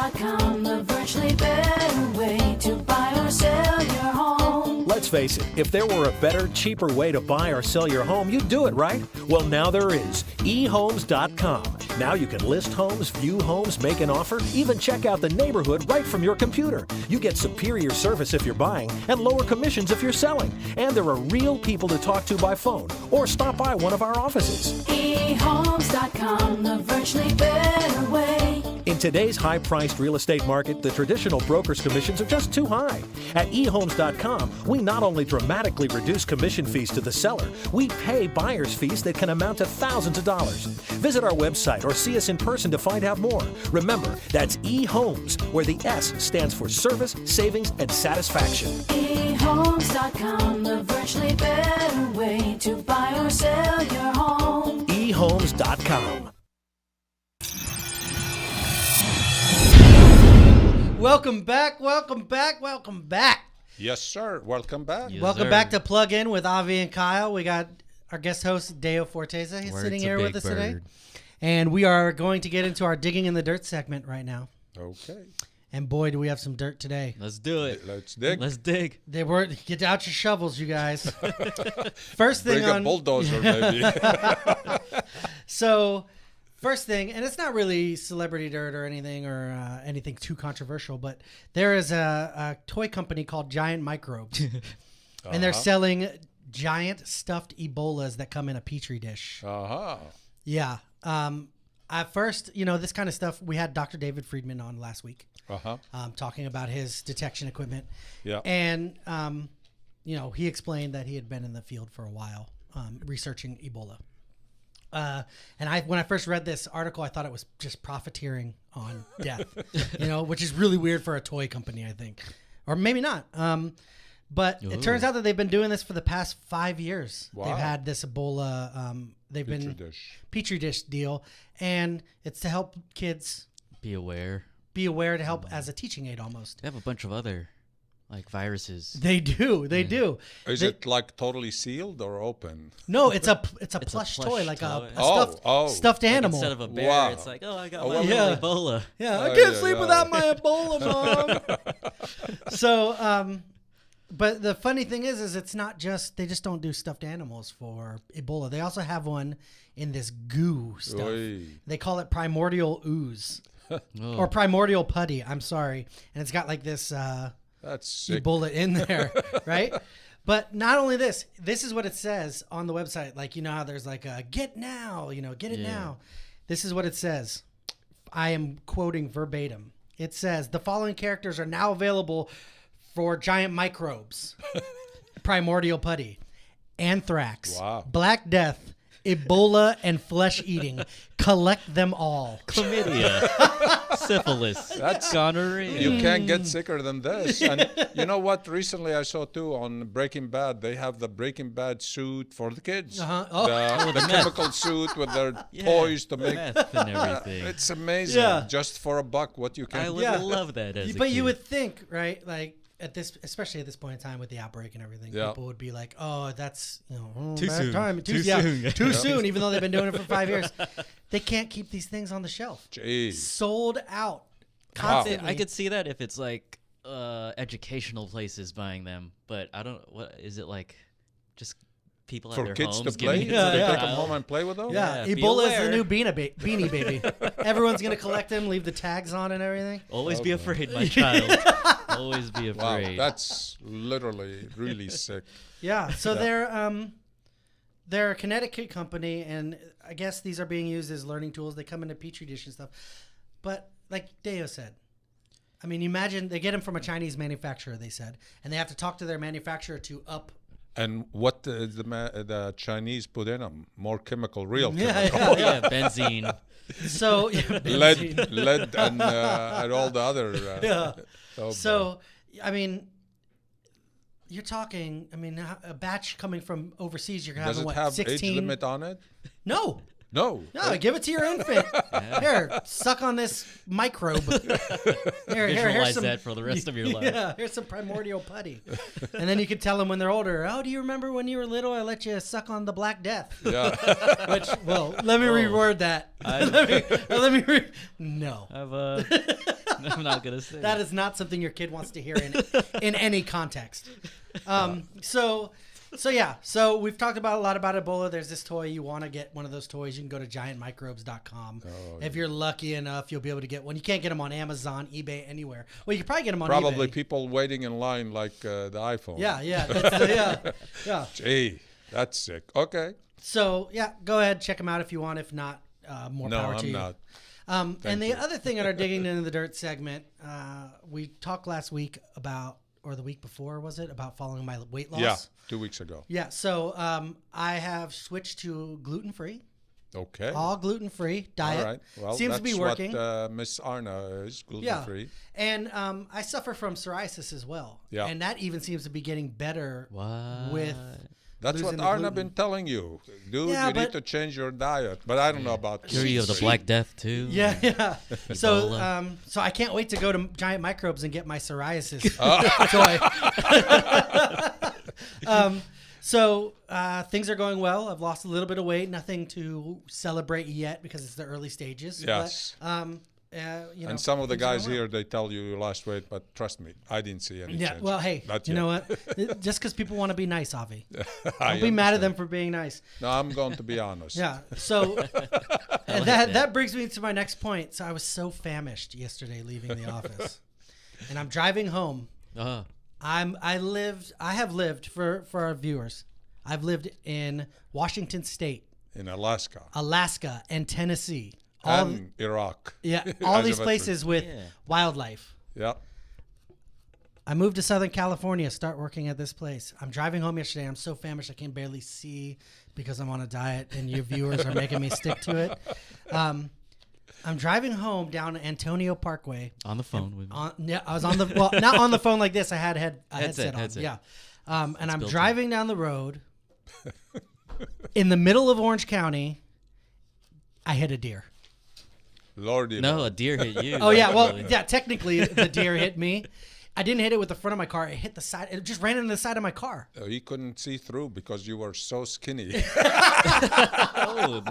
eHomes.com, the virtually better way to buy or sell your home. Let's face it, if there were a better, cheaper way to buy or sell your home, you'd do it, right? Well, now there is. eHomes.com. Now you can list homes, view homes, make an offer, even check out the neighborhood right from your computer. You get superior service if you're buying and lower commissions if you're selling. And there are real people to talk to by phone or stop by one of our offices. eHomes.com, the virtually better way. In today's high-priced real estate market, the traditional broker's commissions are just too high. At eHomes.com, we not only dramatically reduce commission fees to the seller, we pay buyer's fees that can amount to thousands of dollars. Visit our website or see us in person to find out more. Remember, that's eHomes, where the S stands for service, savings, and satisfaction. eHomes.com, the virtually better way to buy or sell your home. eHomes.com. Welcome back, welcome back, welcome back. Yes, sir. Welcome back. Yes, Welcome sir. back to Plug In with Avi and Kyle. We got our guest host, Deyo Forteza. He's Word sitting to here Big with us today. Bird. And we are going to get into our Digging in the Dirt segment right now. Okay. And boy, do we have some dirt today. Let's do it. Let's dig. Let's dig. They were Get out your shovels, you guys. First thing Bring a on bulldozer, maybe. So, first thing, and it's not really celebrity dirt or anything anything too controversial, but there is a toy company called Giant Microbes, and they're selling giant stuffed Ebolas that come in a petri dish. Uh-huh. Yeah. At first, this kind of stuff, we had Dr. David Friedman on last week, Uh-huh. talking about his detection equipment. Yeah. And, he explained that he had been in the field for a while, researching Ebola. And when I first read this article, I thought it was just profiteering on death, which is really weird for a toy company, I think, or maybe not. But it turns out that they've been doing this for the past 5 years. Wow. They've had this Ebola, Petri dish deal, and it's to help kids Be aware. to help as a teaching aid almost. They have a bunch of other viruses. They do. Is it like totally sealed or open? No, it's a It's a plush plush toy, like toy. a stuffed animal. Instead of a bear, Wow. it's like, I got Oh, my well, little yeah. Ebola. Yeah, Oh, I can't yeah, sleep yeah. without my Ebola, Mom. So, but the funny thing is it's not just, they just don't do stuffed animals for Ebola. They also have one in this goo stuff. Oy. They call it primordial ooze Oh. or primordial putty. I'm sorry. And it's got like this That's sick. Ebola in there, right? But not only this is what it says on the website. Like, how there's like a get now, get it Yeah. now. This is what it says. I am quoting verbatim. It says, the following characters are now available for Giant Microbes. Primordial Putty, Anthrax, Wow. Black Death, Ebola, and flesh eating. Collect them all. Chlamydia. Syphilis. That's- gonorrhea. You can't get sicker than this. And you know what? Recently I saw too on Breaking Bad, they have the Breaking Bad suit for the kids. Uh-huh. Oh. The chemical suit with their Yeah, toys to make. meth and everything. It's amazing. Yeah. Just for $1 what you I can would Yeah. love that as a But kid. you would think, right? Like especially at this point in time with the outbreak and everything, Yeah. people would be like, "Oh, that's Too bad soon. time. Too yeah, soon." too soon." Even though they've been doing it for 5 years, they can't keep these things on the shelf. Jeez. Sold out Wow. constantly. I could see that if it's like educational places buying them, but I don't. What is it like? Just people at For their kids to homes play? giving it Yeah, to They their take them child? home and play with them? Yeah, Yeah, be Ebola is the aware. new beanie baby. Everyone's gonna collect them, leave the tags on and everything. Always be Okay. afraid, my child. Always be Wow, afraid. that's literally really sick. Yeah, so they're a Connecticut company, and I guess these are being used as learning tools. They come in a petri dish and stuff. But like Deyo said, I mean, imagine they get them from a Chinese manufacturer. They said, and they have to talk to their manufacturer to up. And what the Chinese put in them? More chemical, real Yeah, chemical. yeah. yeah, benzene. So benzene. lead, and all the other. Yeah. Oh, So I mean, you're talking. I mean, a batch coming from overseas, you're does having it what, have 16? age limit on it? No. No. No, give it to your infant. Here, suck on this microbe. Here's Visualize some, that for the rest of your life. Yeah, here's some primordial putty. And then you can tell them when they're older, oh, do you remember when you were little, I let you suck on the Black Death? Yeah. Which, well, let me reword that. I've- let me no. I've I'm not gonna say That is not something your kid wants to hear in any context. So we've talked about a lot about Ebola. There's this toy. You want to get one of those toys, you can go to giantmicrobes.com. If you're lucky enough, you'll be able to get one. You can't get them on Amazon, eBay, anywhere. Well, you can probably get them on Probably eBay. people waiting in line like the iPhone. Yeah. Yeah. Gee, that's sick. Okay. So, yeah, go ahead. Check them out if you want. If not, more power to you. No, I'm not. and the other thing in our Digging Into the Dirt segment, we talked last week about, or the week before, was it, about following my weight loss? Yeah, 2 weeks ago. Yeah, so I have switched to gluten-free, Okay. all gluten-free diet. All right. Well, Seems that's to be working. what Miss Arna is, gluten-free. And I suffer from psoriasis as well. Yeah. And that even seems to be getting better What? with That's losing what the Arna gluten. been telling you. Dude, Yeah, you need but- to change your diet. But I don't know about Cure you of the Black Death too. Yeah. So, Ebola. so I can't wait to go to Giant Microbes and get my psoriasis toy. So things are going well. I've lost a little bit of weight. Nothing to celebrate yet because it's the early stages. Yes. But, you know, And some of the things are guys going well. here, they tell you lost weight, but trust me, I didn't see any Yeah. change. Well, hey, Not you yet. know what? Just because people want to be nice, Avi. I Don't be mad at understand. them for being nice. No, I'm going to be honest. Yeah. So and that brings me to my next point. So I was so famished yesterday leaving the office, and I'm driving home. Oh, I have lived for our viewers. I've lived in Washington State, In Alaska. Alaska, and Tennessee. All And Iraq. yeah, all as these a veteran. places with Yeah. wildlife. Yeah. I moved to Southern California, start working at this place. I'm driving home yesterday. I'm so famished I can barely see because I'm on a diet, and your viewers are making me stick to it. I'm driving home down Antonio Parkway. on the phone with me. I was on the not on the phone like this. I had a headset on. Headset. Yeah, and I'm built in. driving down the road. In the middle of Orange County, I hit a deer. Lordy. No, Lord. a deer hit you. Oh yeah, well Really. yeah. Technically, the deer hit me. I didn't hit it with the front of my car. It hit the side. It just ran into the side of my car. He couldn't see through because you were so skinny. Oh,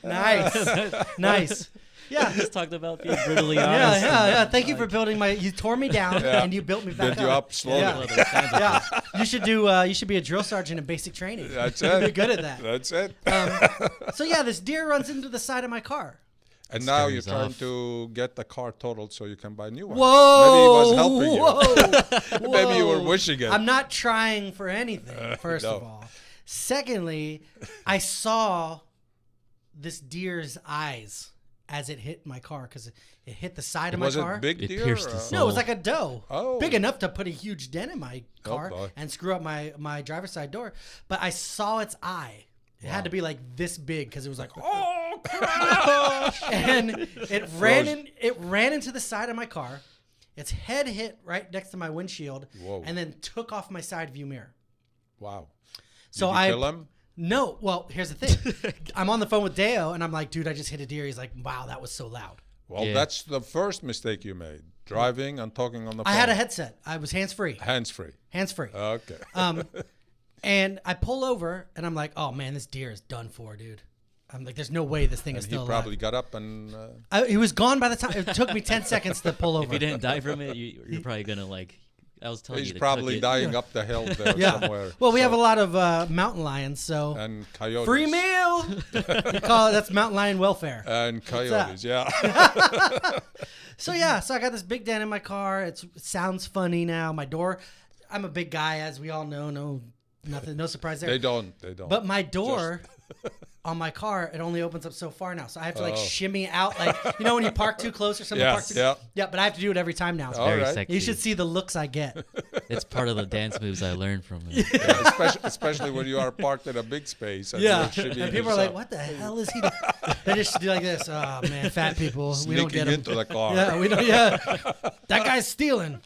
nice. Nice. Yeah. Just talked about being brutally Yeah, honest. yeah. Thank you for building my. You tore me down and you built me back Built you up slowly. Yeah. Yeah. You should do. You should be a drill sergeant in basic training. That's You'd it. be good at that. That's it. So yeah, this deer runs into the side of my car. And now you're Scurries trying off. to get the car totaled so you can buy a new one. Whoa! Maybe he was helping you. Maybe you were Whoa. wishing it. I'm not trying for anything. First of No. all, secondly, I saw this deer's eyes as it hit my car because it hit the side of my Was car. it big It deer? pierced or- the soul. No, it was like a doe. Oh. Big enough to put a huge dent in my car boy. and screw up my driver's side door. But I saw its eye. It had to be like this big because it was like, oh crap! And it ran into the side of my car. Its head hit right next to my windshield, Whoa. and then took off my side view mirror. Wow. So Did you I kill him? No. Well, here's the thing. I'm on the phone with Deyo, and I'm like, dude, I just hit a deer. He's like, wow, that was so loud. Well, Yeah. that's the first mistake you made. Driving and talking on the phone. I had a headset. I was hands free. Hands-free. Hands free. Okay. And I pull over, and I'm like, oh man, this deer is done for, dude. I'm like, there's no way this thing And is he still probably alive. got up and... He was gone by the time. It took me 10 seconds to pull over. If you didn't die from it, you're probably gonna like. I was telling he's you. to probably cook it. dying up the hill there Yeah. somewhere. Well, we have a lot of mountain lions, so And coyotes. free meal. We call it, that's mountain lion welfare. And that? coyotes, yeah. So yeah, so I got this big dent in my car. It sounds funny now. My door. I'm a big guy, as we all know. No surprise there. They don't. But my door on my car, it only opens up so far now. So I have to like shimmy out, like, you know when you park too close or something. Yeah, Park too, yeah. yeah, but I have to do it every time now. All Very right. sexy. You should see the looks I get. It's part of the dance moves I learned from it. Yeah, especially when you are parked in a big space. And Yeah. you're shimmying And people are like, yourself. what the hell is he doing? They just do like this. Oh, man, fat people. We don't Sneaking get 'em. into the car. Yeah, we don't. Yeah, that guy's stealing.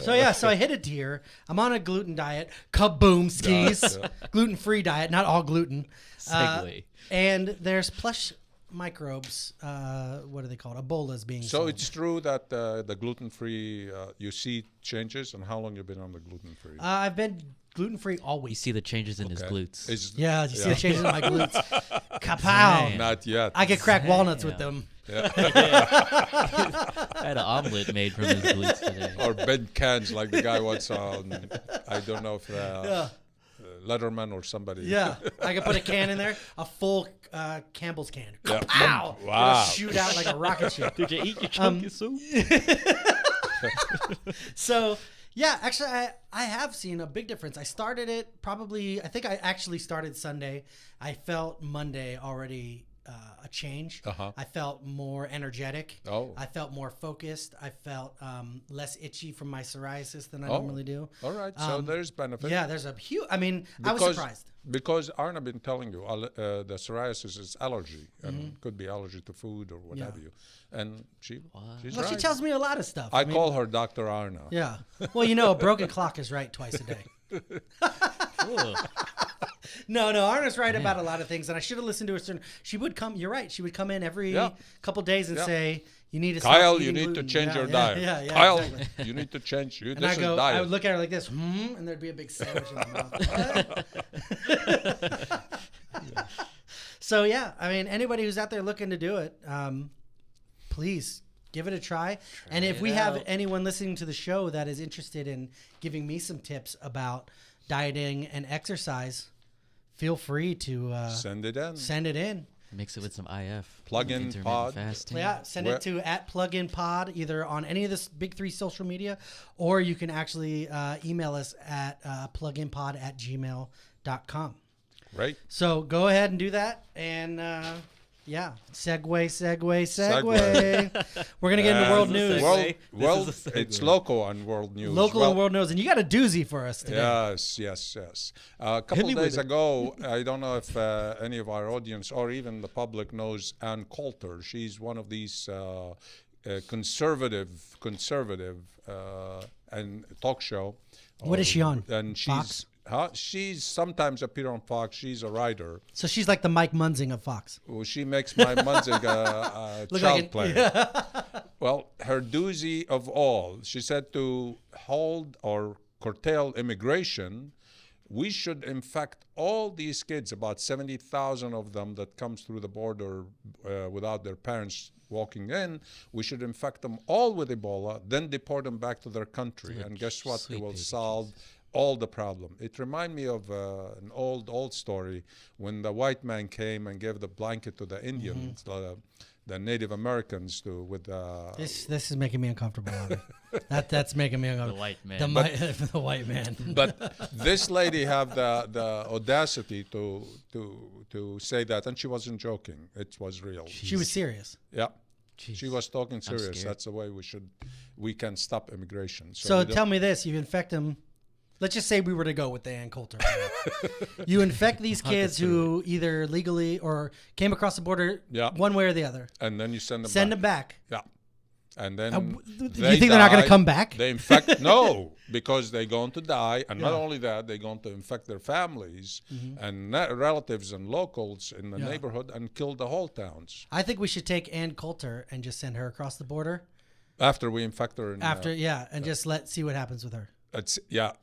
So yeah, so I hit a deer. I'm on a gluten diet. Kaboom skis. Yeah. Gluten-free diet, not all gluten. Segue. And there's Plush microbes. What are they called? Ebolas being So sold. it's true that the gluten-free, you see changes, and how long you been on the gluten-free? I've been gluten-free all You week. see the changes in his glutes. Is- Yeah, you see Yeah. the changes in my glutes. Kapow! Damn. Not yet. I get cracked walnuts with Damn. them. I had an omelet made from his glutes today. Or bent cans like the guy once on, I don't know if Letterman or somebody. Yeah, I could put a can in there, a full Campbell's can. Yeah. Pow! Wow. It'll shoot out like a rocket ship. Did you eat your chunky soup? So yeah, actually, I have seen a big difference. I started it I think I actually started Sunday. I felt Monday already a change. I felt more energetic. Oh. I felt more focused. I felt less itchy from my psoriasis than I normally do. All right, so there's benefit. Yeah, there's a huge. I mean, I was surprised. Because Arna been telling you the psoriasis is allergy, and could be allergy to food or what have you. And she's Well, right. she tells me a lot of stuff. I mean, call her Dr. Arna. Yeah. Well, you know, a broken clock is right twice a day. Ooh. No, Arna's right about a lot of things, and I should have listened to her. She would come. You're right. She would come in every couple days and say, "You need to stop Kyle, eating you need gluten." to change your Yeah, diet. Yeah, Kyle, exactly. you need to change. And This I is go, diet. I would look at her like this, and there'd be a big sandwich in my mouth. So yeah, I mean, anybody who's out there looking to do it, please give it a try. And if we have anyone listening to the show that is interested in giving me some tips about dieting and exercise, feel free to Send it in. send it in. Mix it with some IF. Plug-in intermittent pod. fasting. Yeah, send it to @pluginpod either on any of the big three social media, or you can actually email us at pluginpod@gmail.com. Right. So go ahead and do that, and segue. We're gonna get into world news, World, This is a it's segue. local on world news. local Well, and world news, and you got a doozy for us today. Yes. A couple me days with it. ago, I don't know if any of our audience or even the public knows Ann Coulter. She's one of these conservative and talk show. What is she on? And Fox? She's sometimes appear on Fox. She's a writer. So she's like the Mike Munzing of Fox. Well, she makes my Munzig Look child like it- play. Well, her doozy of all, she said to hold or curtail immigration, we should infect all these kids, about 70,000 of them that comes through the border without their parents walking in. We should infect them all with Ebola, then deport them back to their country. And guess what? sweet It will baby solve all the problem. It reminded me of an old story when the white man came and gave the blanket to the Indians, the Native Americans, This is making me uncomfortable. Avi. That's making me uncomfortable. The white man. The white man. But this lady have the audacity to say that, and she wasn't joking. It was real. She was serious. Yeah. Jeez. She was talking serious. scared. That's the way we can stop immigration. So we don't- tell me this: you infect them. Let's just say we were to go with the Ann Coulter. You infect these kids who either legally or came across the border, one way or the other. and then you send them Send back. them back. Yeah. And then You think they're not going to come back? They infect no, because they're going to die, and not only that, they're going to infect their families and relatives and locals in the neighborhood and kill the whole towns. I think we should take Ann Coulter and just send her across the border. After we infect her. And just see what happens with her. Yeah.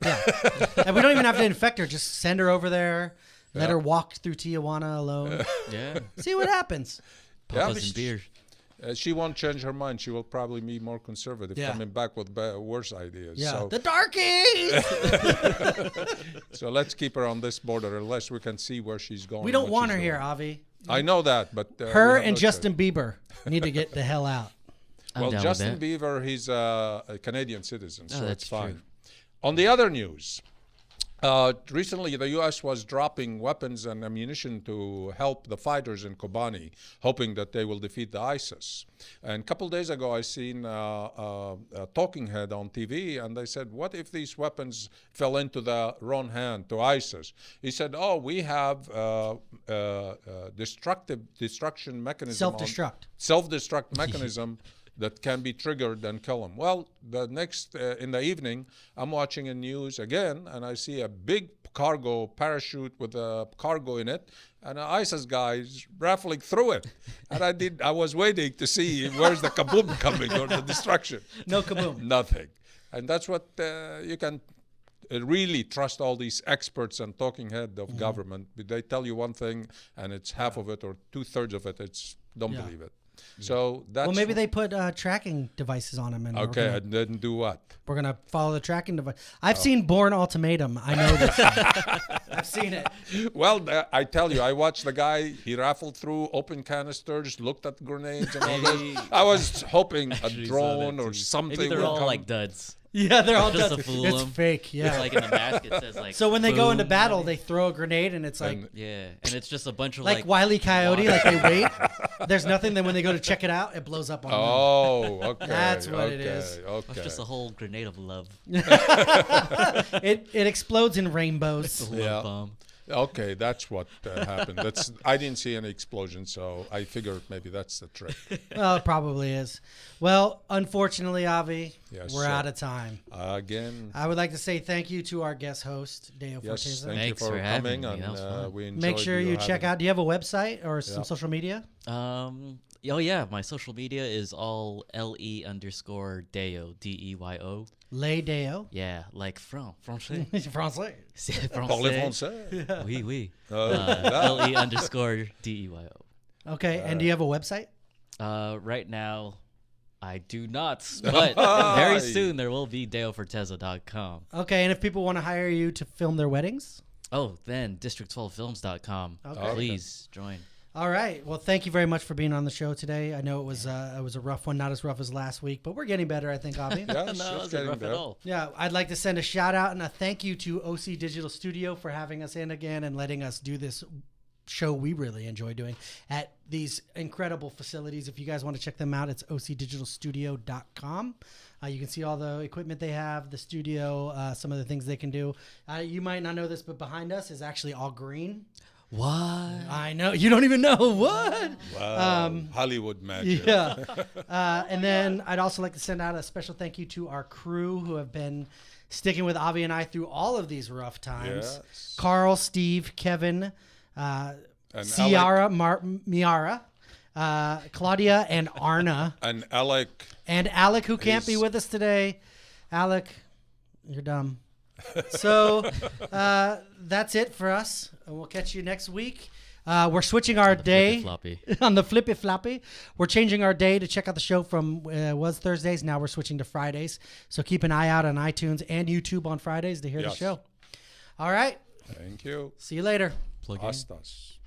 And we don't even have to infect her. Just send her over there. Let her walk through Tijuana alone. Yeah. See what happens. Papas and beer. She won't change her mind. She will probably be more conservative, Yeah. coming back with worse ideas. Yeah. So, The darkies. so let's keep her on this border unless we can see where she's going. We don't what want she's her here, doing. Avi. I know that, but we Her have and no Justin Bieber need to get the hell out. I'm Well, down Justin with that. Bieber, he's a Canadian citizen, so that's it's fine. true. On the other news, recently the U.S. was dropping weapons and ammunition to help the fighters in Kobani, hoping that they will defeat the ISIS. And a couple days ago, I seen a talking head on TV, and they said, what if these weapons fell into the wrong hand to ISIS? He said, we have destruction mechanism. Self-destruct mechanism that can be triggered and kill them. Well, the next, in the evening, I'm watching the news again, and I see a big cargo parachute with a cargo in it, and an ISIS guy is raffling through it. And I was waiting to see where's the kaboom coming or the destruction. No kaboom. Nothing. And that's what you can really trust all these experts and talking head of government. They tell you one thing, and it's half of it or 2/3 of it. Don't believe it. So that's Well, maybe they put tracking devices on him. And okay. And then do what? We're going to follow the tracking device. I've seen Bourne Ultimatum. I know this. I've seen it. Well, I tell you, I watched the guy. He raffled through open canisters, looked at grenades and all this. I was hoping a drone or something. Maybe they're would all come. like duds. Yeah, they're all Just done. to fool It's them. fake. Yeah. It's like in the mask it says like. So when they go into boom. battle, they throw a grenade, and it's like And- Yeah, and it's just a bunch of like Wile E. Coyote. water. Like they wait. There's nothing. Then when they go to check it out, it blows up on them. Oh, okay. That's what okay, it is. Okay. It's just a whole grenade of love. It explodes in rainbows. It's a love Yeah. bomb. Okay, that's what happened. I didn't see any explosion, so I figured maybe that's the trick. Well, it probably is. Well, unfortunately, Avi, Yes, we're sir. out of time. Again, I would like to say thank you to our guest host, Deyo yes, Forteza. thank Thanks you for for having coming, me. That was and fun. we enjoyed Make sure you check having- out. Do you have a website or some Yeah. social media? Oh yeah, my social media is all LE_Deyo, DEYO. Les Deyo. Yeah, like français. Français. C'est Parlez français. français? Oui, oui. Là. LE_DEYO. Okay, and do you have a website? Right now, I do not, but very soon there will be DeyoForteza.com. Okay, and if people want to hire you to film their weddings? Oh, then District12Films.com. Okay. Please join. All right. Well, thank you very much for being on the show today. I know it was a rough one, not as rough as last week, but we're getting better, I think, Avi. Yes, No, it's it wasn't getting rough there. at all. Yeah, I'd like to send a shout out and a thank you to OC Digital Studio for having us in again and letting us do this show we really enjoy doing at these incredible facilities. If you guys want to check them out, it's ocdigitalstudio.com. You can see all the equipment they have, the studio, some of the things they can do. You might not know this, but behind us is actually all green. What? I know. You don't even know what. Wow, Hollywood magic. Yeah. And then I'd also like to send out a special thank you to our crew who have been sticking with Avi and I through all of these rough times. Yes. Carl, Steve, Kevin, And Ciara, Miara, Claudia, and Arna. And Alec, And Alec, who can't be He's- with us today. Alec, you're dumb. So that's it for us. And we'll catch you next week. We're switching our day Floppy. on the Flippy Floppy. We're changing our day to check out the show from was Thursdays. Now we're switching to Fridays. So keep an eye out on iTunes and YouTube on Fridays to hear the Yes. show. All right. thank you. See you later. Plug in. Astas.